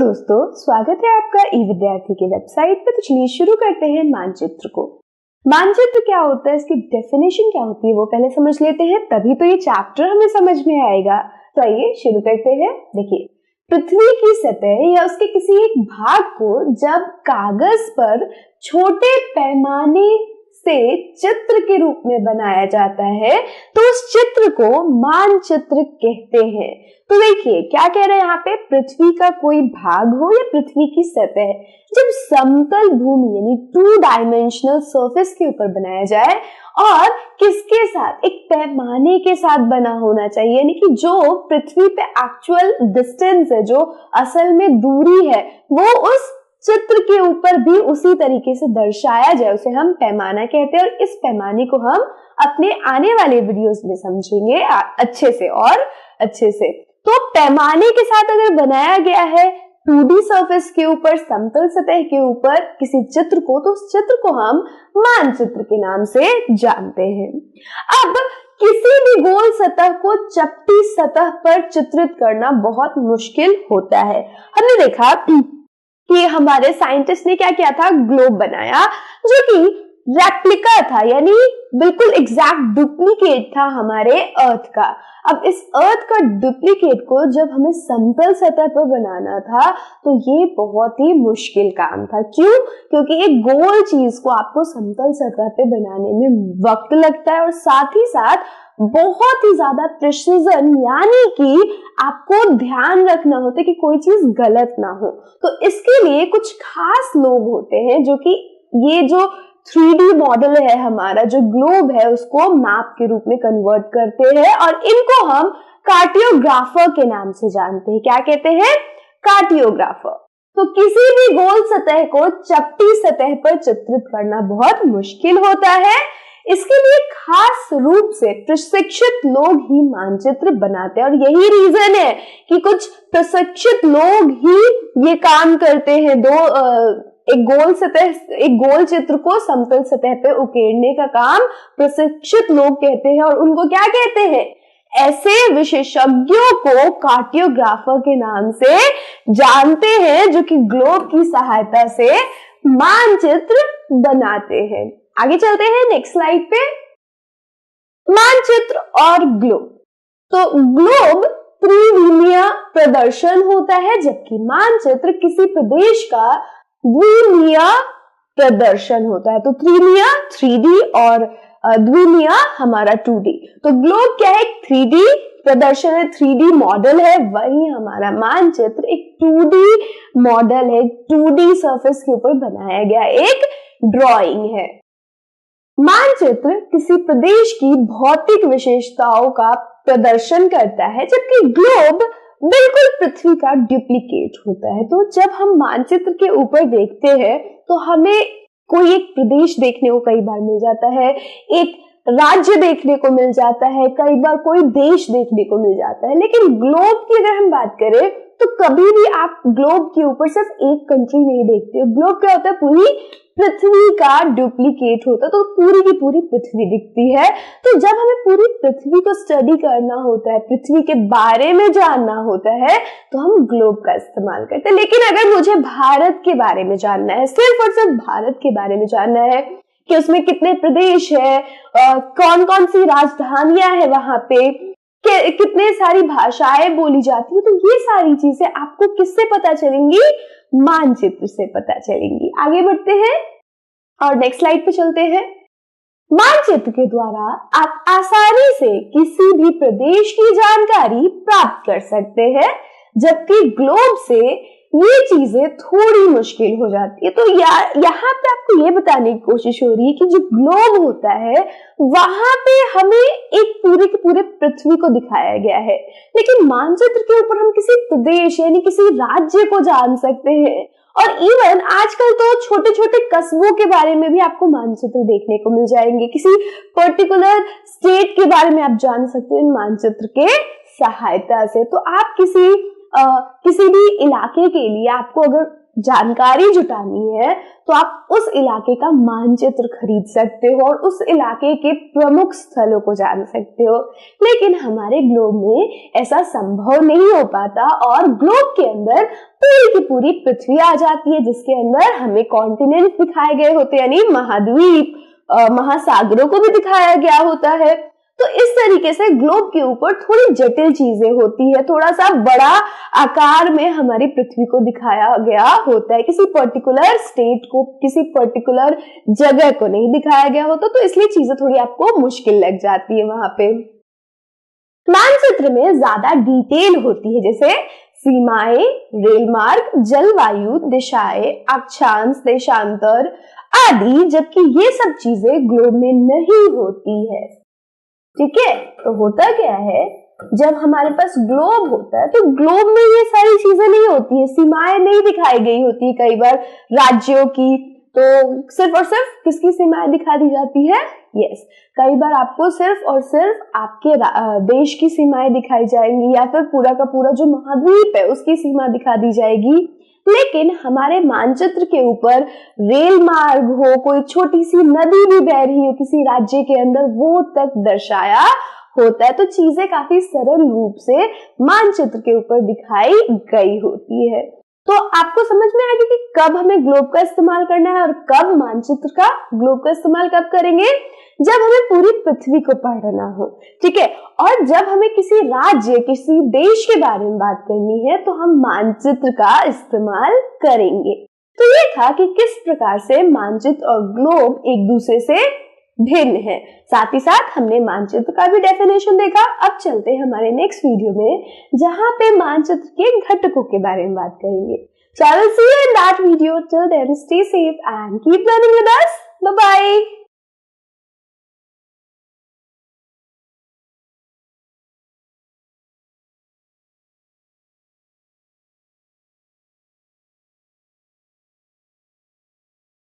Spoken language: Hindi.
दोस्तों, स्वागत है आपका ई विद्यार्थी के वेबसाइट पे। तो चलिए शुरू करते हैं मानचित्र को। मानचित्र क्या होता है, इसकी डेफिनेशन क्या होती है वो पहले समझ लेते हैं, तभी तो ये चैप्टर हमें समझ में आएगा। तो आइए शुरू करते हैं। देखिए, पृथ्वी की सतह या उसके किसी एक भाग को जब कागज पर छोटे पैमाने से चित्र के रूप में बनाया जाता है तो उस चित्र को मानचित्र कहते हैं। तो देखिए क्या कह रहे हैं यहाँ पे, पृथ्वी का कोई भाग हो या पृथ्वी की सतह जब समतल भूमि यानी 2 डायमेंशनल सरफेस के ऊपर बनाया जाए और किसके साथ, एक पैमाने के साथ बना होना चाहिए, यानी कि जो पृथ्वी पे एक्चुअल डिस्टेंस है, जो असल में दूरी है, वो उस चित्र के ऊपर भी उसी तरीके से दर्शाया जाए, उसे हम पैमाना कहते हैं। और इस पैमाने को हम अपने आने वाले वीडियोस में समझेंगे अच्छे से। तो पैमाने के साथ अगर बनाया गया है 2D सरफेस के ऊपर, समतल सतह के ऊपर किसी चित्र को, तो उस चित्र को हम मानचित्र के नाम से जानते हैं। अब किसी भी गोल सतह को चपटी सतह पर चित्रित करना बहुत मुश्किल होता है। हमने देखा कि हमारे साइंटिस्ट ने क्या किया था, ग्लोब बनाया जो कि रेप्लिका था, यानी बिल्कुल एग्जैक्ट डुप्लीकेट था हमारे अर्थ का। अब इस अर्थ का डुप्लीकेट को जब हमें समतल सतह पर बनाना था तो ये बहुत ही मुश्किल काम था। क्यों? क्योंकि एक गोल चीज को आपको समतल सतह पे बनाने में वक्त लगता है और साथ ही साथ बहुत ही ज्यादा प्रिसिजन, यानी कि आपको ध्यान रखना होता है कि कोई चीज गलत ना हो। तो इसके लिए कुछ खास लोग होते हैं जो कि ये जो 3D मॉडल है हमारा, जो ग्लोब है, उसको मैप के रूप में कन्वर्ट करते हैं और इनको हम कार्टियोग्राफर के नाम से जानते हैं। क्या कहते हैं? कार्टियोग्राफर। तो किसी भी गोल सतह को चपटी सतह पर चित्रित करना बहुत मुश्किल होता है। इसके लिए खास रूप से प्रशिक्षित लोग ही मानचित्र बनाते हैं और यही रीजन है कि कुछ प्रशिक्षित लोग ही ये काम करते हैं। एक गोल चित्र को समतल सतह पे उकेरने का काम प्रशिक्षित लोग कहते हैं और उनको क्या कहते हैं? ऐसे विशेषज्ञों को कार्टियोग्राफर के नाम से जानते हैं जो कि ग्लोब की सहायता से मानचित्र बनाते हैं। आगे चलते हैं नेक्स्ट स्लाइड पे। मानचित्र और ग्लोब। तो ग्लोब त्रिविमीय प्रदर्शन होता है जबकि मानचित्र किसी प्रदेश का द्विमीय प्रदर्शन होता है। तो त्रिमीय 3D और द्विमीय हमारा 2D। तो ग्लोब क्या है? 3D प्रदर्शन है, 3D मॉडल है। वही हमारा मानचित्र एक 2D मॉडल है, 2D सरफेस के ऊपर बनाया गया एक ड्राइंग है। मानचित्र किसी प्रदेश की भौतिक विशेषताओं का प्रदर्शन करता है जबकि ग्लोब बिल्कुल पृथ्वी का डुप्लीकेट होता है। तो जब हम मानचित्र के ऊपर देखते हैं तो हमें कोई एक प्रदेश देखने को कई बार मिल जाता है, एक राज्य देखने को मिल जाता है, कई बार कोई देश देखने को मिल जाता है। लेकिन ग्लोब की अगर हम बात करें तो कभी भी आप ग्लोब के ऊपर सिर्फ एक कंट्री नहीं देखते। ग्लोब क्या होता है? पूरी पृथ्वी का डुप्लीकेट होता है, तो पूरी की पूरी पृथ्वी दिखती है। तो जब हमें पूरी पृथ्वी को स्टडी करना होता है, पृथ्वी के बारे में जानना होता है, तो हम ग्लोब का इस्तेमाल करते हैं। लेकिन अगर मुझे भारत के बारे में जानना है, सिर्फ और सिर्फ भारत के बारे में जानना है कि उसमें कितने प्रदेश है, कौन कौन सी राजधानियां है वहां पे, कितने सारी भाषाएं बोली जाती है, तो ये सारी चीजें आपको किससे पता चलेंगी? मानचित्र से पता चलेंगी। आगे बढ़ते हैं और नेक्स्ट स्लाइड पे चलते हैं। मानचित्र के द्वारा आप आसानी से किसी भी प्रदेश की जानकारी प्राप्त कर सकते हैं जबकि ग्लोब से ये चीजें थोड़ी मुश्किल हो जाती है। तो यहाँ पे आपको ये बताने की कोशिश हो रही है कि जो ग्लोब होता है वहां पे हमें एक पूरे के पूरे पृथ्वी को दिखाया गया है, लेकिन मानचित्र के ऊपर हम किसी प्रदेश यानी किसी राज्य को जान सकते हैं। और इवन आजकल तो छोटे छोटे कस्बों के बारे में भी आपको मानचित्र देखने को मिल जाएंगे। किसी पर्टिकुलर स्टेट के बारे में आप जान सकते हो इन मानचित्र के सहायता से। तो आप किसी भी इलाके के लिए आपको अगर जानकारी जुटानी है तो आप उस इलाके का मानचित्र खरीद सकते हो और उस इलाके के प्रमुख स्थलों को जान सकते हो। लेकिन हमारे ग्लोब में ऐसा संभव नहीं हो पाता और ग्लोब के अंदर पूरी की पूरी पृथ्वी आ जाती है, जिसके अंदर हमें कॉन्टिनेंट दिखाए गए होते हैं, यानी महाद्वीप, महासागरों को भी दिखाया गया होता है। तो इस तरीके से ग्लोब के ऊपर थोड़ी जटिल चीजें होती है, थोड़ा सा बड़ा आकार में हमारी पृथ्वी को दिखाया गया होता है, किसी पर्टिकुलर स्टेट को, किसी पर्टिकुलर जगह को नहीं दिखाया गया होता, तो इसलिए चीजें थोड़ी आपको मुश्किल लग जाती है वहां पे। मानचित्र में ज्यादा डिटेल होती है, जैसे सीमाएं, रेल मार्ग, जलवायु, दिशाएं, अक्षांश, देशांतर आदि, जबकि ये सब चीजें ग्लोब में नहीं होती है। ठीक है, तो होता क्या है, जब हमारे पास ग्लोब होता है तो ग्लोब में ये सारी चीजें नहीं होती है, सीमाएं नहीं दिखाई गई होती है कई बार राज्यों की, तो सिर्फ और सिर्फ किसकी सीमाएं दिखा दी जाती है? यस, कई बार आपको सिर्फ और सिर्फ आपके देश की सीमाएं दिखाई जाएंगी या फिर पूरा का पूरा जो महाद्वीप है उसकी सीमा दिखा दी जाएगी। लेकिन हमारे मानचित्र के ऊपर रेल मार्ग हो, कोई छोटी सी नदी भी बह रही हो किसी राज्य के अंदर, वो तक दर्शाया होता है। तो चीजें काफी सरल रूप से मानचित्र के ऊपर दिखाई गई होती है। तो आपको समझ में आ गया कि कब हमें ग्लोब का इस्तेमाल करना है और कब मानचित्र का, ग्लोब का इस्तेमाल कब करेंगे? जब हमें पूरी पृथ्वी को पढ़ना हो, ठीक है। और जब हमें किसी राज्य, किसी देश के बारे में बात करनी है तो हम मानचित्र का इस्तेमाल करेंगे। तो ये था कि किस प्रकार से मानचित्र और ग्लोब एक दूसरे से भिन्न है। साथ ही साथ हमने मानचित्र का भी डेफिनेशन देखा। अब चलते हैं हमारे नेक्स्ट वीडियो में, जहां पे मानचित्र के घटकों के बारे में बात करेंगे। So I will see you in that video. Till then, stay safe and keep learning with us. Bye bye.